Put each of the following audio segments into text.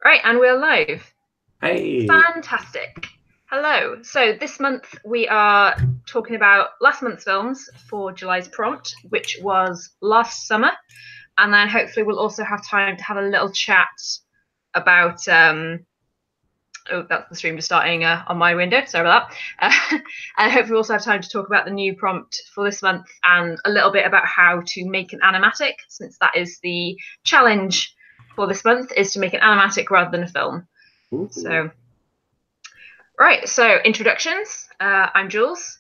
Right, and we're live. Hey. Fantastic. Hello. So this month we are talking about last month's films for July's prompt, which was last summer. And then hopefully we'll also have time to have a little chat about oh, that's the stream just starting on my window. Sorry about that. And hopefully we'll also have time to talk about the new prompt for this month and a little bit about how to make an animatic, since that is the challenge for this month, is to make an animatic rather than a film. Ooh. So, right. So introductions. I'm Jules.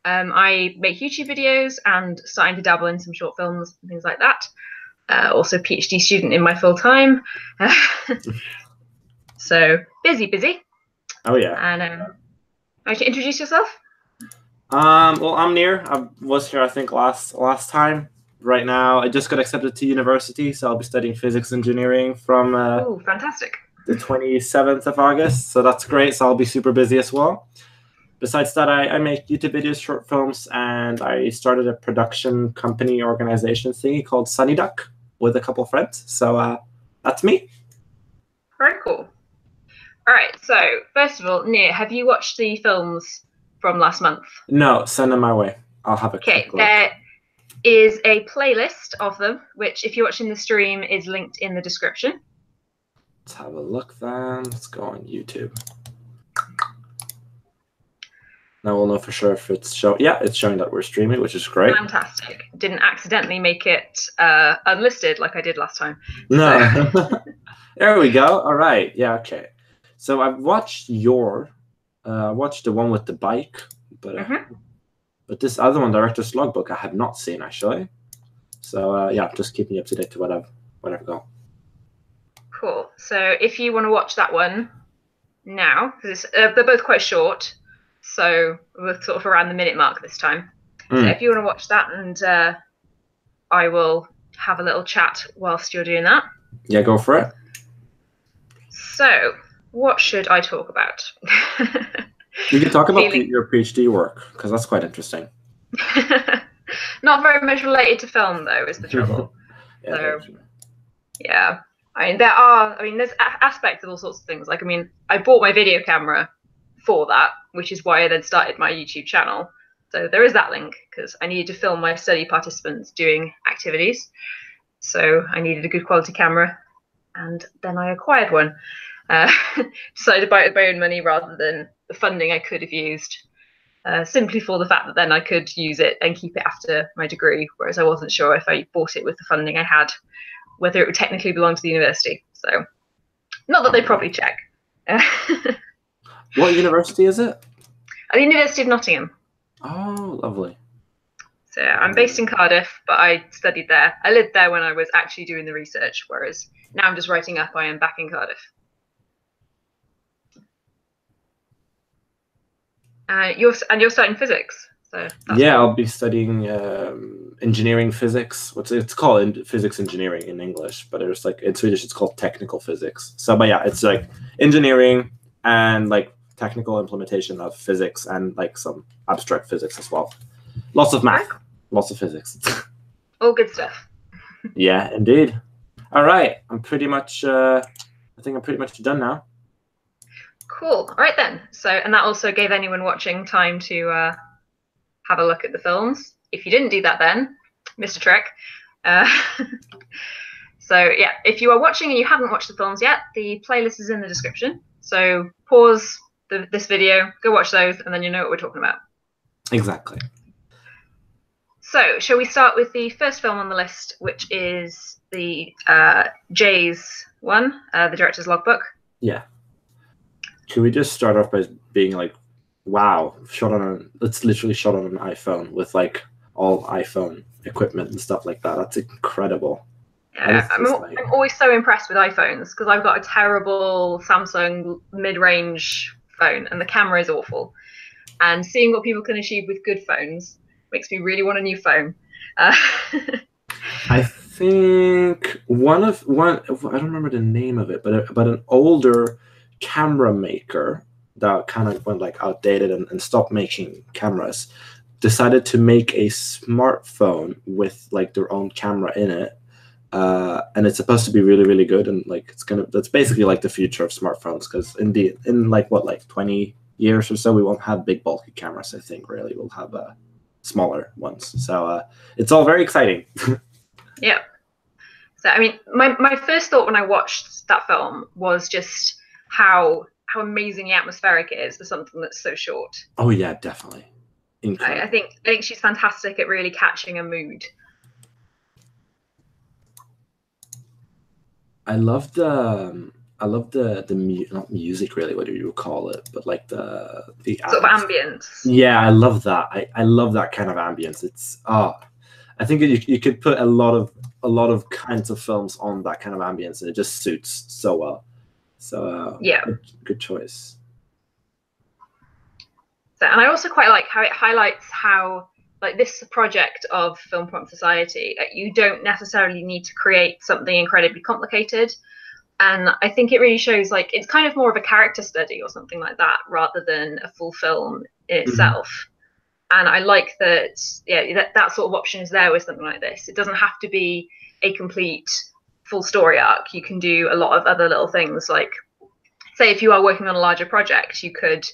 I make YouTube videos and starting to dabble in some short films and things like that. Also, PhD student in my full time. So busy. Oh yeah. And like to introduce yourself? Well, I'm Nir. I was here, I think, last time. Right now, I just got accepted to university, so I'll be studying physics engineering from Oh, fantastic. the 27th of August. So that's great. So I'll be super busy as well. Besides that, I make YouTube videos, short films, and I started a production company organization thingy called Sunny Duck with a couple of friends. So that's me. Very cool. All right. So first of all, Nir, have you watched the films from last month? No, send them my way. I'll have a quick look. There is a playlist of them, which if you're watching the stream is linked in the description. Let's have a look then. Let's go on YouTube. Now we'll know for sure if it's showing. Yeah, it's showing that we're streaming, which is great. Fantastic. Didn't accidentally make it unlisted like I did last time. No. So. There we go. All right. Yeah, okay. So I've watched watched the one with the bike, but this other one, Director's Logbook, I have not seen actually. So yeah, just keeping you up to date to whatever go. Cool. So if you want to watch that one now, because they're both quite short, so we're sort of around the minute mark this time. So if you want to watch that, and I will have a little chat whilst you're doing that. Yeah, go for it. So, what should I talk about? You can talk about your PhD work, because that's quite interesting. Not very much related to film, though, is the trouble. Yeah, so, yeah. There's aspects of all sorts of things. Like, I bought my video camera for that, which is why I then started my YouTube channel. So there is that link, because I needed to film my study participants doing activities. So I needed a good quality camera, and then I acquired one. Decided to buy it with my own money rather than the funding I could have used, simply for the fact that then I could use it and keep it after my degree, whereas I wasn't sure if I bought it with the funding I had, whether it would technically belong to the university. So, not that they probably check. What university is it? At the University of Nottingham. Oh, lovely. So I'm based in Cardiff, but I studied there. I lived there when I was actually doing the research, whereas now I'm just writing up. I am back in Cardiff. You're studying physics, so yeah, I'll be studying engineering physics. It's called physics engineering in English, but it's like in Swedish it's called technical physics. So, but yeah, it's like engineering and like technical implementation of physics and like some abstract physics as well. Lots of math, lots of physics. All good stuff. Yeah, indeed. All right, I'm pretty much. I think I'm pretty much done now. Cool. All right then. So, and that also gave anyone watching time to have a look at the films. If you didn't do that, then Mr. Trek. So yeah, if you are watching and you haven't watched the films yet, the playlist is in the description. So pause this video, go watch those, and then you know what we're talking about. Exactly. So, shall we start with the first film on the list, which is the Jay's one, the Director's Logbook? Yeah. Should we just start off by being like, wow, it's literally shot on an iPhone with like all iPhone equipment and stuff like that. That's incredible. Yeah, I'm always so impressed with iPhones because I've got a terrible Samsung mid-range phone and the camera is awful. And seeing what people can achieve with good phones makes me really want a new phone. I think one I don't remember the name of it, but an older camera maker that kind of went like outdated and stopped making cameras decided to make a smartphone with like their own camera in it and it's supposed to be really, really good. And like that's basically like the future of smartphones, because in like 20 years or so, we won't have big bulky cameras. I think really we'll have smaller ones. So it's all very exciting. Yeah. So I mean, my first thought when I watched that film was just how amazingly atmospheric it is for something that's so short. Oh yeah, definitely. Incredible. I think she's fantastic at really catching a mood. I love the not music really, what do you call it, but like the sort of ambience. Yeah, I love that. I love that kind of ambience. It's I think you could put a lot of kinds of films on that kind of ambience, and it just suits so well. So yeah, good choice. So, and I also quite like how it highlights how like this project of Film Prompt Society, you don't necessarily need to create something incredibly complicated. And I think it really shows like it's kind of more of a character study or something like that rather than a full film in itself. And I like that, yeah, that sort of option is there with something like this. It doesn't have to be a complete full story arc. You can do a lot of other little things, like say if you are working on a larger project, you could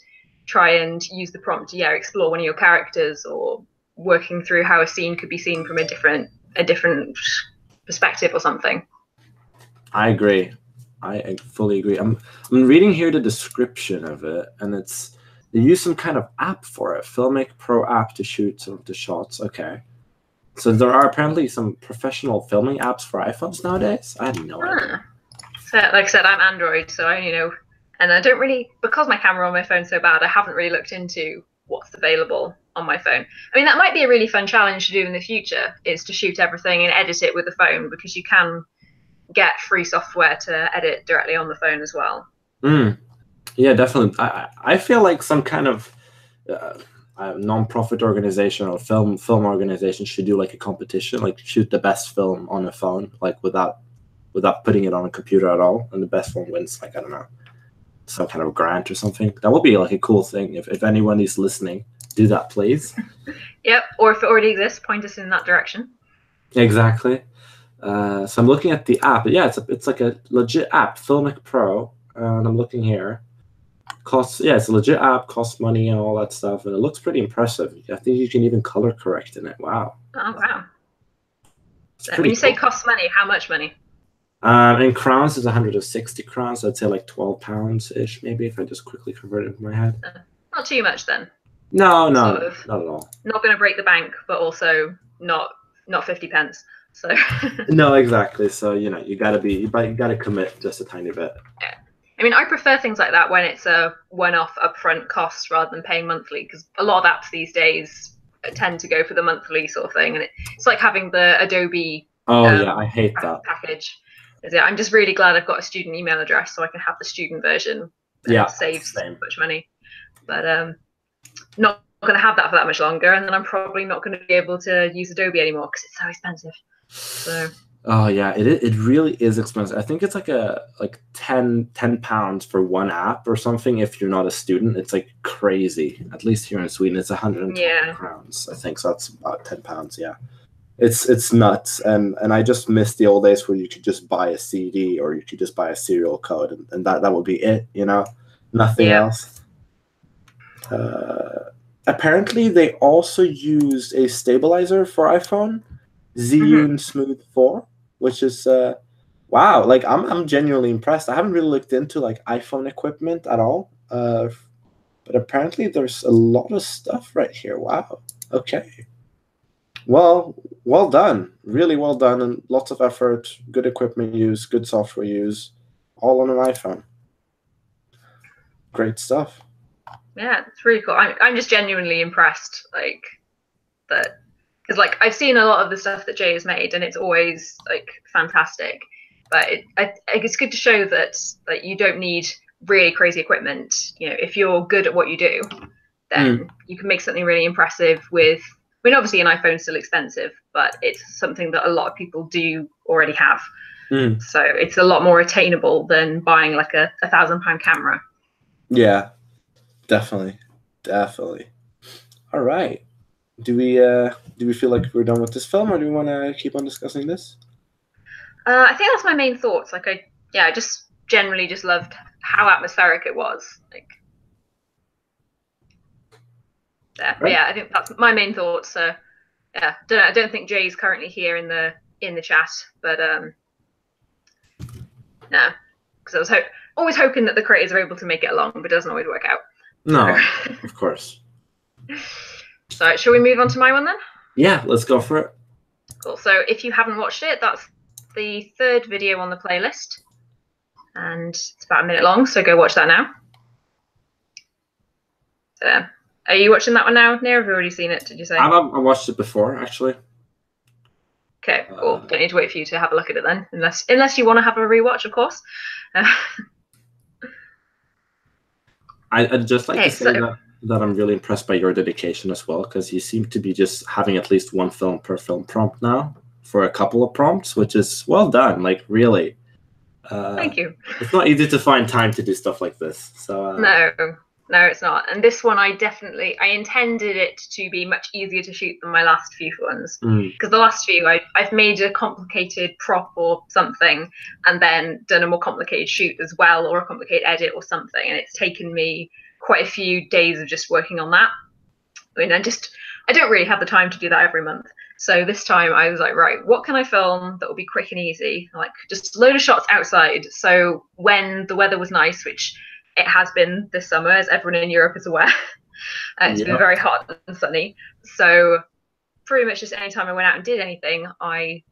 try and use the prompt to explore one of your characters, or working through how a scene could be seen from a different perspective or something. I agree. I fully agree. I'm reading here the description of it, and they use some kind of app for it, Filmic Pro app, to shoot some of the shots. Okay. So there are apparently some professional filming apps for iPhones nowadays? I had no idea. So, like I said, I'm Android, so I only know, and I don't really, because my camera on my phone's so bad, I haven't really looked into what's available on my phone. I mean, that might be a really fun challenge to do in the future, is to shoot everything and edit it with the phone, because you can get free software to edit directly on the phone as well. Yeah, definitely. I feel like some kind of non-profit organization or film organization should do like a competition, like shoot the best film on a phone, like without putting it on a computer at all, and the best one wins, like, I don't know, some kind of grant or something. That would be like a cool thing. If anyone is listening, do that, please. Yep, or if it already exists, point us in that direction. Exactly. So I'm looking at the app. Yeah, it's like a legit app, Filmic Pro, and I'm looking here. It's a legit app, costs money and all that stuff, and it looks pretty impressive. I think you can even color correct in it. Wow. Oh wow. So when you say costs money, how much money? In crowns, it's 160 crowns. So I'd say like £12 ish, maybe, if I just quickly convert it in my head. Not too much then. No, not at all. Not going to break the bank, but also not 50 pence. So. No, exactly. So you gotta commit just a tiny bit. Yeah. I mean, I prefer things like that when it's a one-off upfront cost rather than paying monthly, because a lot of apps these days tend to go for the monthly sort of thing, and it's like having the Adobe. Yeah, I hate that package. Yeah, I'm just really glad I've got a student email address so I can have the student version. Yeah, it saves so much money, but not going to have that for that much longer, and then I'm probably not going to be able to use Adobe anymore because it's so expensive. So. Oh yeah, it really is expensive. I think it's like £10 for one app or something. If you're not a student, it's like crazy. At least here in Sweden, it's 120 crowns. I think so. That's about £10. Yeah, it's nuts. And I just miss the old days where you could just buy a CD or you could just buy a serial code, and that would be it. Nothing else. Apparently, they also used a stabilizer for iPhone, Zhiyun Smooth 4, which is wow. Like I'm genuinely impressed. I haven't really looked into like iPhone equipment at all, but apparently there's a lot of stuff right here. Wow. Okay. Well done. Really well done, and lots of effort. Good equipment use, good software use, all on an iPhone. Great stuff. Yeah, it's really cool. I'm just genuinely impressed, like that. Because like I've seen a lot of the stuff that Jay has made, and it's always like fantastic. But it's good to show that like you don't need really crazy equipment. If you're good at what you do, then you can make something really impressive with. I mean, obviously, an iPhone's still expensive, but it's something that a lot of people do already have. So it's a lot more attainable than buying like a £1,000 camera. Yeah, definitely. All right. Do we feel like we're done with this film, or do we want to keep on discussing this? I think that's my main thoughts. Like I just generally just loved how atmospheric it was. Like, yeah, Right. yeah, I think that's my main thoughts. So yeah, I don't think Jay's currently here in the chat, but no, because I was always hoping that the creators are able to make it along, but it doesn't always work out. No, So. of course. So shall we move on to my one then? Yeah, let's go for it. Cool. So if you haven't watched it, that's the third video on the playlist, and it's about a minute long. So go watch that now. So, are you watching that one now, Near? Have you already seen it? Did you say? I watched it before, actually. Okay, cool. Don't need to wait for you to have a look at it then, unless you want to have a rewatch, of course. I'd just like to say that I'm really impressed by your dedication as well, because you seem to be just having at least one film per film prompt now for a couple of prompts, which is well done. Like, really. Thank you. It's not easy to find time to do stuff like this. So No, it's not. And this one, I intended it to be much easier to shoot than my last few ones. Because the last few, I've made a complicated prop or something, and then done a more complicated shoot as well, or a complicated edit or something. And it's taken me quite a few days of just working on that. I mean, I don't really have the time to do that every month. So this time I was like, right, what can I film that will be quick and easy? Like, just a load of shots outside. So when the weather was nice, which it has been this summer, as everyone in Europe is aware, it's been very hot and sunny. So pretty much just any time I went out and did anything, I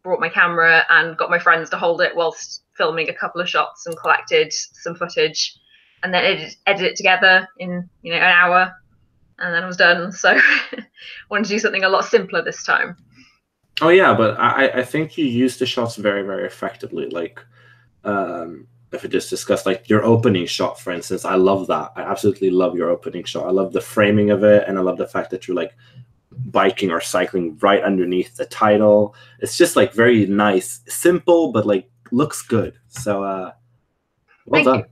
brought my camera and got my friends to hold it whilst filming a couple of shots and collected some footage, and then edit it together in an hour. And then I was done. So I wanted to do something a lot simpler this time. Oh yeah, but I think you used the shots very, very effectively. Like, if we just discuss like your opening shot, for instance, I love that. I absolutely love your opening shot. I love the framing of it, and I love the fact that you're like biking or cycling right underneath the title. It's just like very nice, simple, but like looks good. So well done.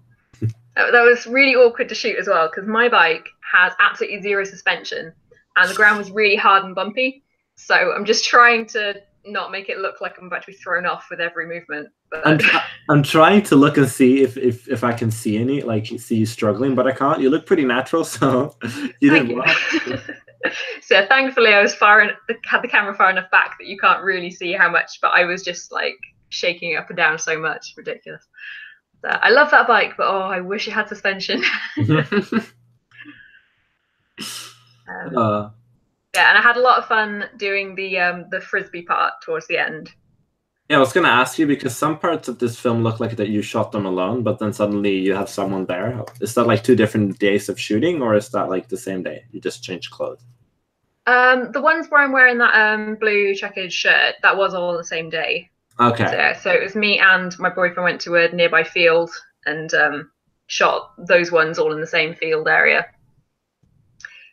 That was really awkward to shoot as well, because my bike has absolutely zero suspension and the ground was really hard and bumpy. So I'm just trying to not make it look like I'm about to be thrown off with every movement. But I'm trying to look and see if I can see any, like see you struggling, but I can't. You look pretty natural, so you did well. So thankfully I was had the camera far enough back that you can't really see how much, but I was just like shaking it up and down so much. Ridiculous. I love that bike, but oh, I wish it had suspension. Yeah, and I had a lot of fun doing the frisbee part towards the end. Yeah, I was gonna ask you, because some parts of this film look like that you shot them alone, but then suddenly you have someone there. Is that like 2 different days of shooting, or is that like the same day? You just change clothes? The ones where I'm wearing that blue checkered shirt, that was all on the same day. Okay. So it was me and my boyfriend went to a nearby field and shot those ones all in the same field area.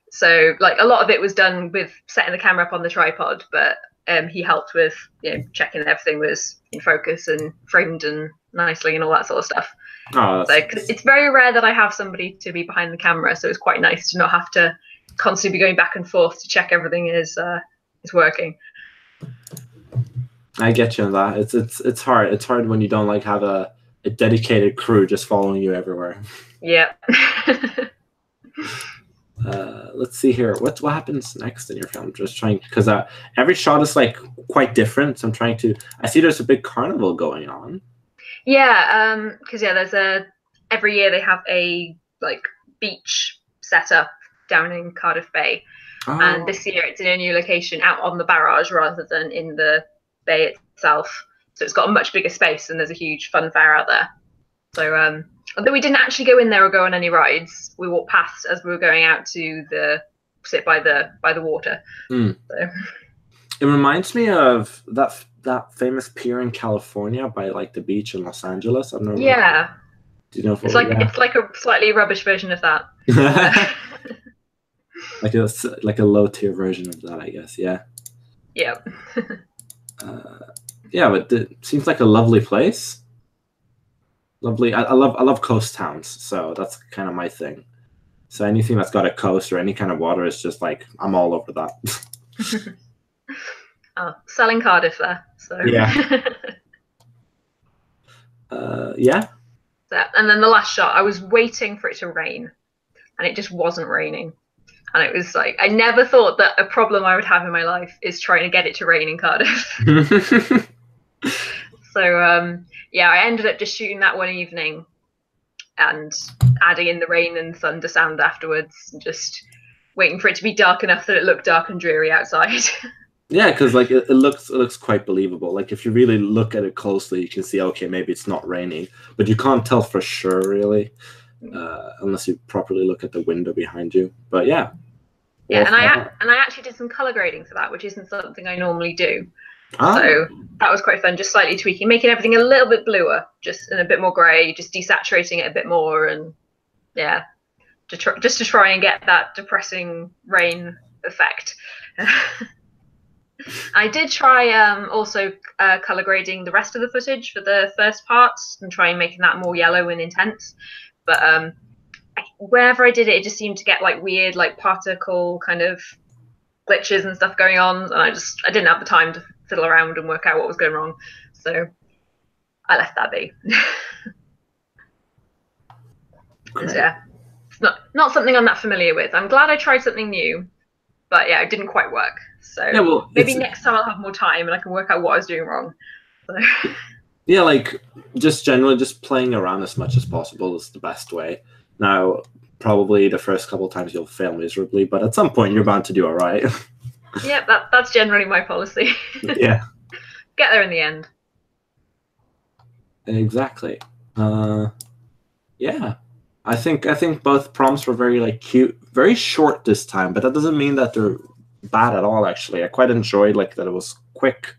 So like a lot of it was done with setting the camera up on the tripod, but he helped with checking everything was in focus and framed and nicely and all that sort of stuff. Oh, so it's very rare that I have somebody to be behind the camera, so it's quite nice to not have to constantly be going back and forth to check everything is working. I get you on that. It's hard. It's hard when you don't like have a dedicated crew just following you everywhere. Yeah. Let's see here. What happens next in your film? Just trying, because every shot is like quite different. So I'm trying to. I see there's a big carnival going on. Yeah. Because there's every year they have a like beach set up down in Cardiff Bay, and this year it's in a new location out on the barrage rather than in the bay itself, so it's got a much bigger space and there's a huge fun fair out there. So although we didn't actually go in there or go on any rides, we walked past as we were going out to sit by the water. So. It reminds me of that famous pier in California by like the beach in Los Angeles. I don't know. Yeah. Do you know? It's like a slightly rubbish version of that. like a low tier version of that, I guess. Yeah. Yeah. Yeah, but it seems like a lovely place. Lovely. I love coast towns, so that's kind of my thing. So anything that's got a coast or any kind of water is just like I'm all over that. Selling Cardiff there. So yeah. Yeah. So, and then the last shot, I was waiting for it to rain, and it just wasn't raining. And it was like, I never thought that a problem I would have in my life is trying to get it to rain in Cardiff. So yeah, I ended up just shooting that one evening and adding in the rain and thunder sound afterwards, and just waiting for it to be dark enough that it looked dark and dreary outside. Yeah, because like it looks quite believable. Like if you really look at it closely, you can see, okay, maybe it's not raining, but you can't tell for sure really, unless you properly look at the window behind you. But yeah. Yeah, and I actually did some color grading for that, which isn't something I normally do. Ah. So that was quite fun, just slightly tweaking, making everything a little bit bluer, just and a bit more grey, just desaturating it a bit more, and yeah, just to try and get that depressing rain effect. I did try also color grading the rest of the footage for the first parts and try and making that more yellow and intense, but wherever I did it, it just seemed to get like weird, like particle kind of glitches and stuff going on, and I didn't have the time to fiddle around and work out what was going wrong, so I left that be. Yeah, it's not something I'm that familiar with. I'm glad I tried something new, but yeah, it didn't quite work. So yeah, well, maybe next time I'll have more time and I can work out what I was doing wrong. So. Yeah, like just generally just playing around as much as possible is the best way. Now, probably the first couple of times you'll fail miserably, but at some point you're bound to do all right. Yeah, that's generally my policy. Yeah. Get there in the end. Exactly. Yeah. I think both prompts were very like cute, very short this time, but that doesn't mean that they're bad at all. Actually, I quite enjoyed like that it was quick,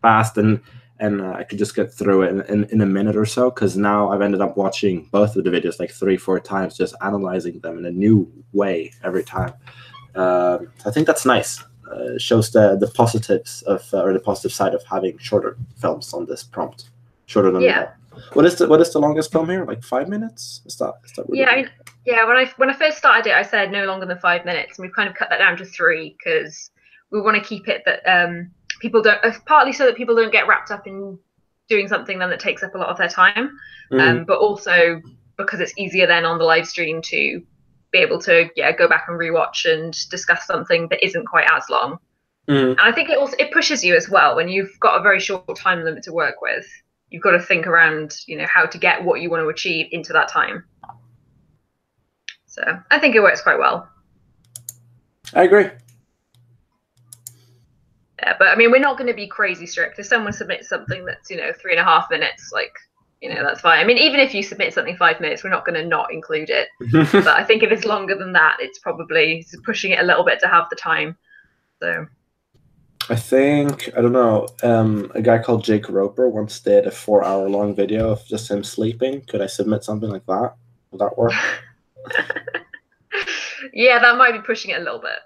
fast, and I could just get through it in a minute or so. Because now I've ended up watching both of the videos like 3-4 times, just analyzing them in a new way every time. I think that's nice. Shows the positives of or the positive side of having shorter films on this prompt, shorter than What is the longest film here? Like 5 minutes? Is that really when I first started it, I said no longer than 5 minutes, and we've kind of cut that down to 3 because we want to keep it that people don't, partly so that people don't get wrapped up in doing something then that takes up a lot of their time, but also because it's easier then on the live stream to be able to go back and rewatch and discuss something that isn't quite as long. And I think it pushes you as well when you've got a very short time limit to work with. You've got to think around, how to get what you want to achieve into that time. So I think it works quite well. I agree. Yeah, but I mean, we're not going to be crazy strict. If someone submits something that's, 3.5 minutes, like, that's fine. I mean, even if you submit something 5 minutes, we're not going to not include it. But I think if it's longer than that, it's probably pushing it a little bit to have the time. So. I think, I don't know, a guy called Jake Roper once did a 4-hour-long video of just him sleeping. Could I submit something like that? Would that work? Yeah, that might be pushing it a little bit.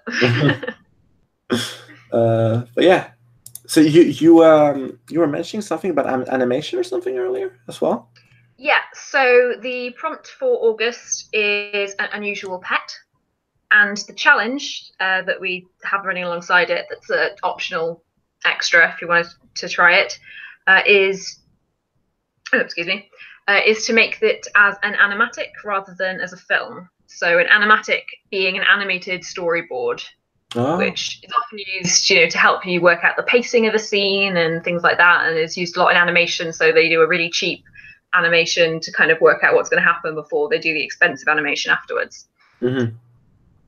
But yeah, so you were mentioning something about animation or something earlier as well? Yeah, so the prompt for August is an unusual pet. And the challenge that we have running alongside it, that's an optional extra if you wanted to try it, is to make it as an animatic rather than as a film. So an animatic being an animated storyboard, which is often used, to help you work out the pacing of a scene and things like that, and is used a lot in animation. So they do a really cheap animation to kind of work out what's going to happen before they do the expensive animation afterwards. Mm-hmm.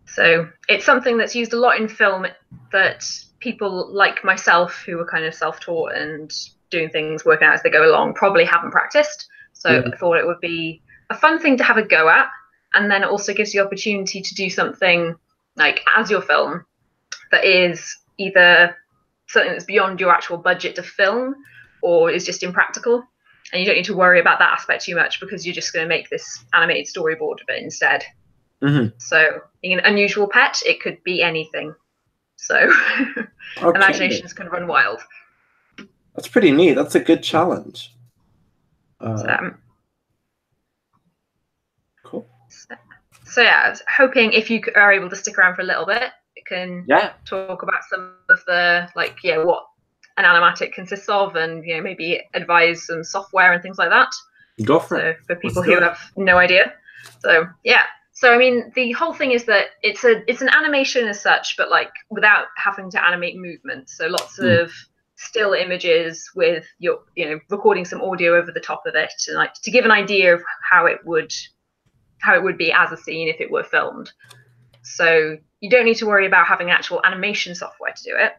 So it's something that's used a lot in film that people like myself, who are kind of self-taught and doing things, working out as they go along, probably haven't practiced. So I thought it would be a fun thing to have a go at. And then it also gives you the opportunity to do something like as your film that is either something that's beyond your actual budget to film or is just impractical. And you don't need to worry about that aspect too much because you're just going to make this animated storyboard of it instead. Mm-hmm. So being an unusual pet, it could be anything. So imaginations can run wild. That's pretty neat. That's a good challenge. Cool. So yeah, I was hoping if you are able to stick around for a little bit, you can talk about some of the what an animatic consists of, and maybe advise some software and things like that. Go for So it. for Let's people do who it. have no idea. So yeah. So I mean, the whole thing is that it's an animation as such, but like without having to animate movement. So lots Mm. of still images with your recording some audio over the top of it, and like to give an idea of how it would be as a scene if it were filmed. So you don't need to worry about having actual animation software to do it.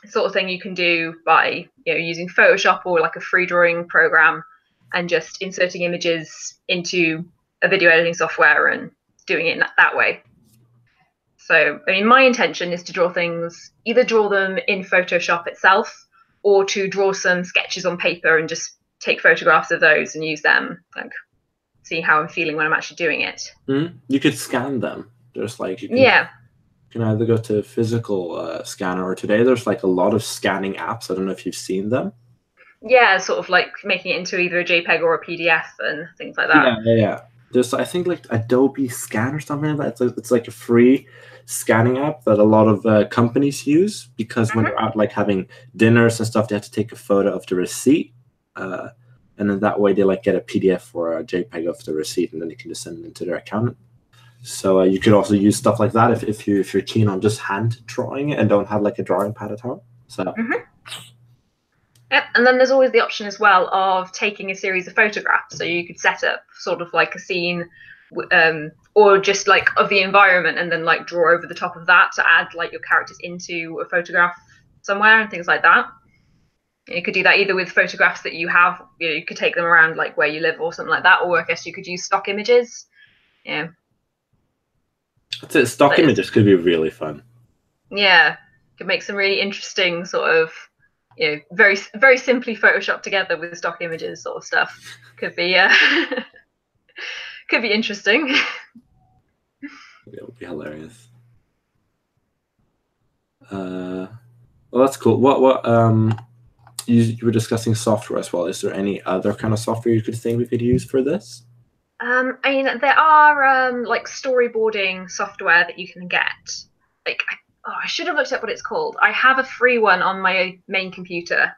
The sort of thing you can do by using Photoshop or like a free drawing program and just inserting images into a video editing software and doing it that way. So, I mean, my intention is to draw things, either draw them in Photoshop itself or to draw some sketches on paper and just take photographs of those and use them, like see how I'm feeling when I'm actually doing it. You could scan them. There's like you can either go to physical scanner, or today there's like a lot of scanning apps. I don't know if you've seen them. Yeah, sort of like making it into either a JPEG or a PDF and things like that. Yeah. There's, I think, like Adobe Scan or something like that. It's like a free scanning app that a lot of companies use, because when they're out like having dinners and stuff, they have to take a photo of the receipt, and then that way they like get a PDF or a JPEG of the receipt, and then they can just send it into their account. So you could also use stuff like that if you're keen on just hand drawing it and don't have like a drawing pad at home. So. Yep, and then there's always the option as well of taking a series of photographs. So you could set up sort of like a scene, or just like of the environment, and then like draw over the top of that to add like your characters into a photograph somewhere and things like that. You could do that either with photographs that you have, you could take them around like where you live or something like that, or I guess you could use stock images. Yeah. That's it. Stock images could be really fun. Yeah, could make some really interesting sort of, very very simply photoshopped together with stock images sort of stuff. Could be could be interesting. It would be hilarious. Well, that's cool. What you were discussing software as well. Is there any other kind of software you could think we could use for this? I mean, there are like storyboarding software that you can get. Like, I should have looked up what it's called. I have a free one on my main computer,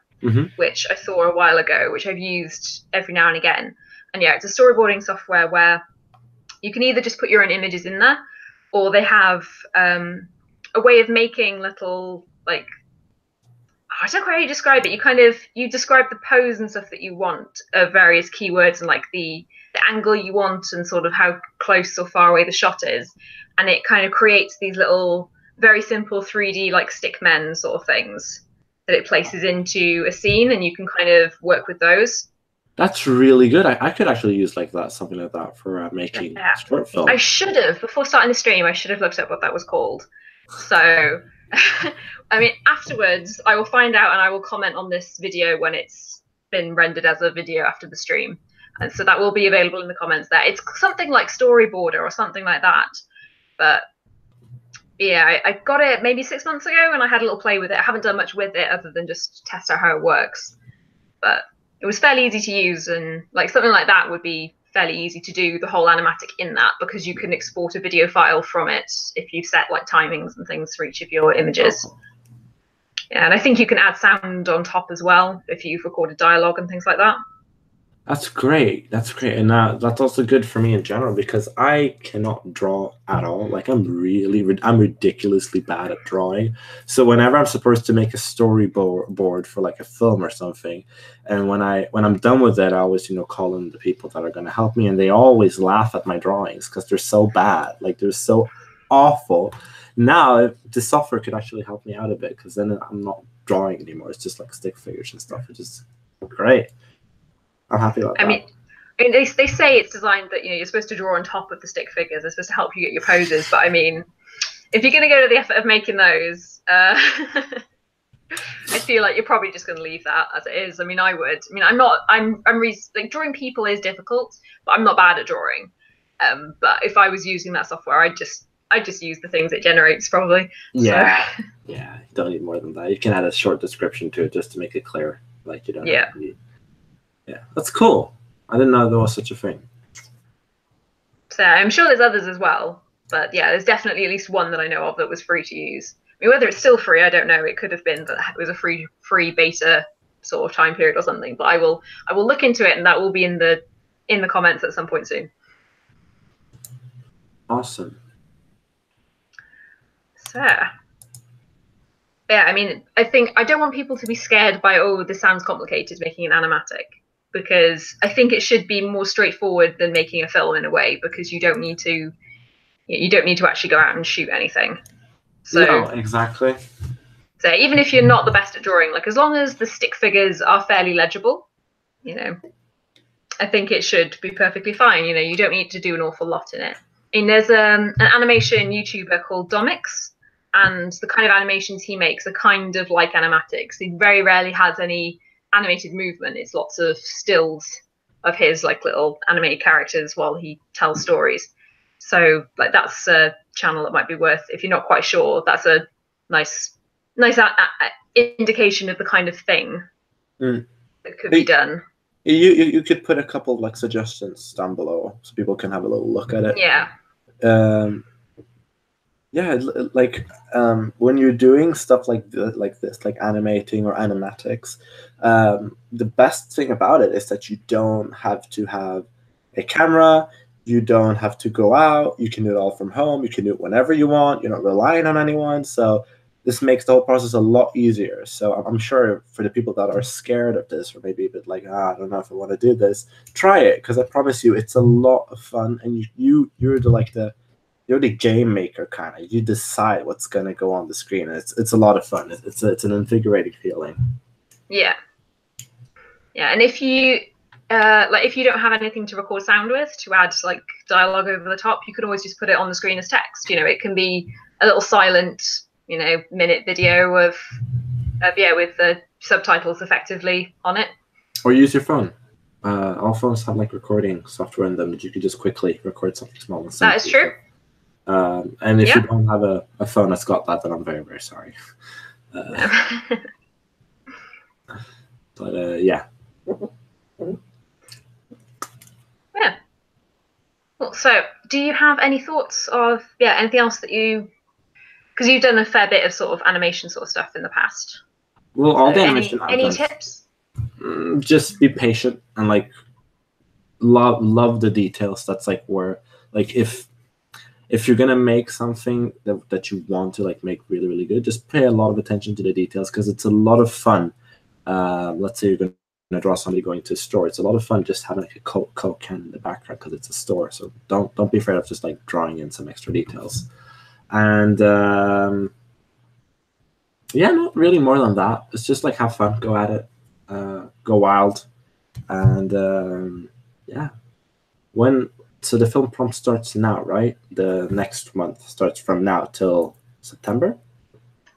which I saw a while ago, which I've used every now and again. And yeah, it's a storyboarding software where you can either just put your own images in there, or they have a way of making little, like, I don't know how you describe it. You describe the pose and stuff that you want of various keywords and like the angle you want and sort of how close or far away the shot is, and it kind of creates these little very simple 3D like stick men sort of things that it places into a scene, and you can kind of work with those. That's really good. I could actually use like that, something like that for making short films. I should have, before starting the stream, I should have looked up what that was called. So, I mean, afterwards, I will find out and I will comment on this video when it's been rendered as a video after the stream. And so that will be available in the comments there. It's something like Storyboarder or something like that. But yeah, I got it maybe 6 months ago and I had a little play with it. I haven't done much with it other than just test out how it works. But it was fairly easy to use, and like something like that would be fairly easy to do the whole animatic in that, because you can export a video file from it if you've set like timings and things for each of your images. Yeah, and I think you can add sound on top as well if you've recorded dialogue and things like that. That's great. That's great. And that's also good for me in general, because I cannot draw at all. Like I'm ridiculously bad at drawing. So whenever I'm supposed to make a storyboard for like a film or something, and when I'm done with it, I always, call in the people that are going to help me, and they always laugh at my drawings because they're so bad. Like they're so awful. Now, if the software could actually help me out a bit, because then I'm not drawing anymore. It's just like stick figures and stuff, which is great. I'm happy about that. I mean, they say it's designed that you're supposed to draw on top of the stick figures. It's supposed to help you get your poses. But I mean, if you're going to go to the effort of making those, I feel like you're probably just going to leave that as it is. I mean, I would. I mean, I'm like drawing people is difficult, but I'm not bad at drawing. But if I was using that software, I'd just use the things it generates probably. Yeah, so. Yeah. You don't need more than that. You can add a short description to it just to make it clear. Like you don't. Yeah. Yeah, that's cool. I didn't know there was such a thing. So I'm sure there's others as well, but yeah, there's definitely at least one that I know of that was free to use. I mean, whether it's still free, I don't know. It could have been that it was a free beta sort of time period or something. But I will look into it, and that will be in the in the comments at some point soon. Awesome. So, yeah, I mean, I think I don't want people to be scared by, oh, this sounds complicated making an animatic, because I think it should be more straightforward than making a film in a way, because you don't need to actually go out and shoot anything. So, no, exactly. So even if you're not the best at drawing, like as long as the stick figures are fairly legible, you know, I think it should be perfectly fine. You know, you don't need to do an awful lot in it. I mean, there's an animation YouTuber called Domix, and the kind of animations he makes are kind of like animatics. He very rarely has any animated movement. It's lots of stills of his like little animated characters while he tells stories. So like that's a channel that might be worth, if you're not quite sure, that's a nice indication of the kind of thing that could be done. You could put a couple of like suggestions down below so people can have a little look at it. Yeah. Yeah, like when you're doing stuff like this, like animating or animatics, the best thing about it is that you don't have to have a camera. You don't have to go out. You can do it all from home. You can do it whenever you want. You're not relying on anyone. So this makes the whole process a lot easier. So I'm sure for the people that are scared of this, or maybe a bit like, I don't know if I want to do this, try it, because I promise you, it's a lot of fun, and you're the game maker kind of. You decide what's gonna go on the screen. It's a lot of fun. It's an invigorating feeling. Yeah, yeah. And if you if you don't have anything to record sound with, to add like dialogue over the top, you can always just put it on the screen as text. You know, it can be a little silent, you know, minute video of with the subtitles effectively on it. Or use your phone. All phones have like recording software in them that you could just quickly record something small and send. That is true. And if you don't have a phone that's got that, then I'm very, very sorry. But yeah. Yeah. Well, so do you have any thoughts of anything else that because you've done a fair bit of sort of animation sort of stuff in the past? Well, all the animation I've any done, tips? Just be patient and like love the details. That's like where, like, if you're gonna make something that you want to like make really, really good, just pay a lot of attention to the details, because it's a lot of fun. Let's say you're gonna draw somebody going to a store. It's a lot of fun just having like a Coke can in the background because it's a store. So don't be afraid of just like drawing in some extra details. And yeah, not really more than that. It's just like have fun, go at it, go wild, and yeah. So the film prompt starts now, right? The next month starts from now till September?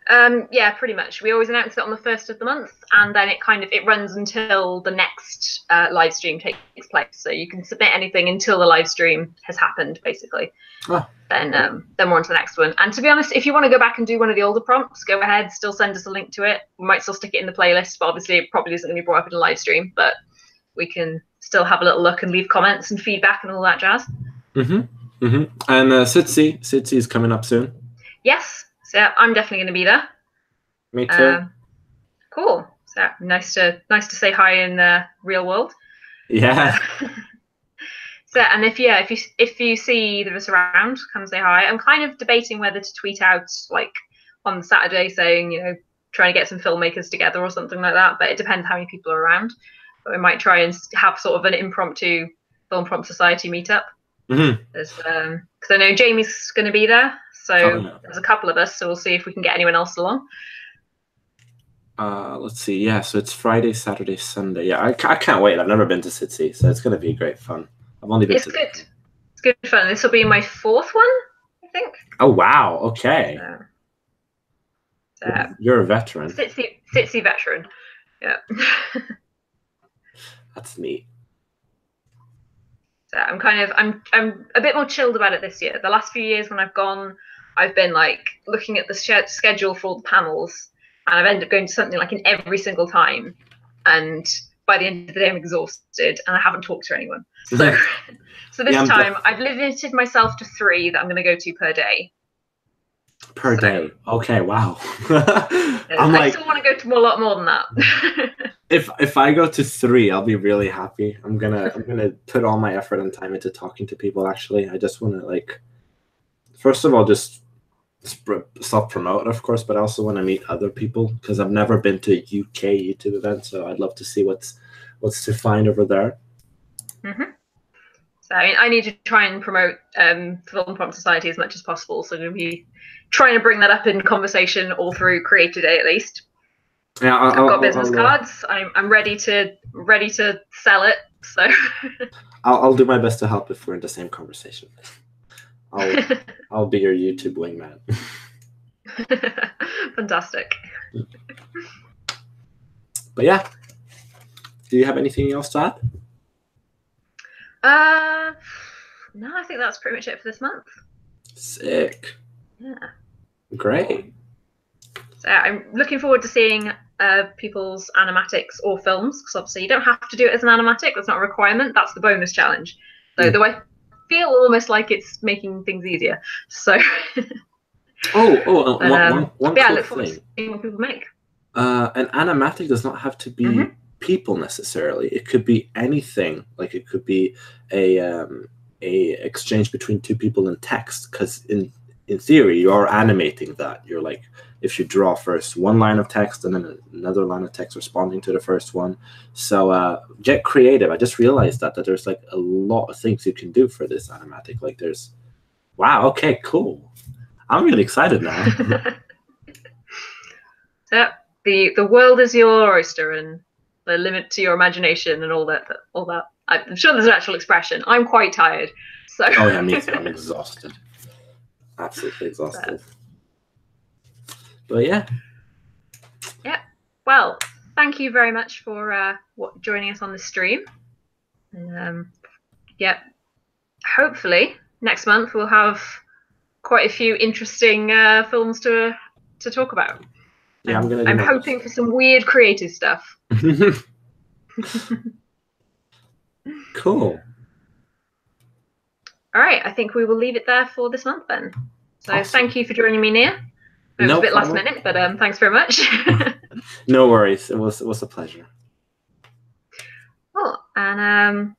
Yeah, pretty much. We always announce it on the 1st of the month, and then it runs until the next live stream takes place. So you can submit anything until the live stream has happened, basically. Oh. Then we're on to the next one. And to be honest, if you want to go back and do one of the older prompts, go ahead. Still send us a link to it. We might still stick it in the playlist, but obviously it probably isn't going to be brought up in a live stream. But we can still have a little look and leave comments and feedback and all that jazz. And Sitsi is coming up soon. Yes. So I'm definitely going to be there. Me too. Cool. So nice to say hi in the real world. Yeah. So and if you see either of us around, come say hi. I'm kind of debating whether to tweet out like on Saturday saying, you know, trying to get some filmmakers together or something like that. But it depends how many people are around. But we might try and have sort of an impromptu Film Prompt Society meetup. Because I know Jamie's going to be there. So there's a couple of us, so we'll see if we can get anyone else along. Let's see. Yeah, so it's Friday, Saturday, Sunday. Yeah, I can't wait. I've never been to Sitsi, so it's going to be great fun. I've only been to good. It's good fun. This will be my 4th one, I think. Oh, wow. Okay. You're a veteran. Sitsi veteran. Yeah. That's neat. So I'm a bit more chilled about it this year. The last few years when I've gone, I've been like looking at the schedule for all the panels, and I've ended up going to something like in every single time. And by the end of the day, I'm exhausted and I haven't talked to anyone. So, this time I've limited myself to 3 that I'm going to go to per day. Per day. Okay. Wow. I still want to go to a lot more than that. If I go to 3, I'll be really happy. I'm gonna put all my effort and time into talking to people. Actually, I just want to, like, first of all, just self-promote, of course, but I also want to meet other people because I've never been to a UK YouTube event, so I'd love to see what's to find over there. So I need to try and promote Film Prompt Society as much as possible. So I'm going to be trying to bring that up in conversation all through Creator Day at least. Yeah, I've got business cards. I'm ready to sell it. So I'll do my best to help if we're in the same conversation. I'll be your YouTube wingman. Fantastic. But yeah, do you have anything else to add? No, I think that's pretty much it for this month. Sick. Yeah. Great. So I'm looking forward to seeing people's animatics or films, because obviously you don't have to do it as an animatic. That's not a requirement. That's the bonus challenge. So though I feel almost like it's making things easier. So. One I cool look forward to thing. seeing what people make. An animatic does not have to be people necessarily. It could be anything. Like it could be a exchange between 2 people in text. Because in theory, you are animating that. You're like, if you draw first one line of text and then another line of text responding to the first one. So get creative. I just realized that there's like a lot of things you can do for this animatic. Like there's, wow, okay, cool. I'm really excited now. So the world is your oyster, and the limit to your imagination, and all that. I'm sure there's an actual expression. I'm quite tired. So. Oh yeah, me too. I'm exhausted. Absolutely exhausted. But yeah. Yeah. Well, thank you very much for joining us on this stream. And yeah, hopefully next month we'll have quite a few interesting films to talk about. Yeah, I'm hoping for some weird creative stuff. Cool. All right, I think we will leave it there for this month then. So awesome. Thank you for joining me, Nia. It was a bit last minute, but thanks very much. No worries. It was a pleasure. Cool. And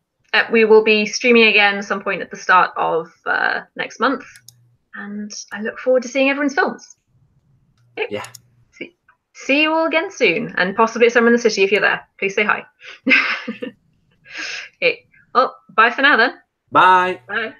we will be streaming again at some point at the start of next month. And I look forward to seeing everyone's films. Okay. Yeah. See you all again soon, and possibly at somewhere in the city if you're there. Please say hi. Okay. Well, bye for now then. Bye. Bye.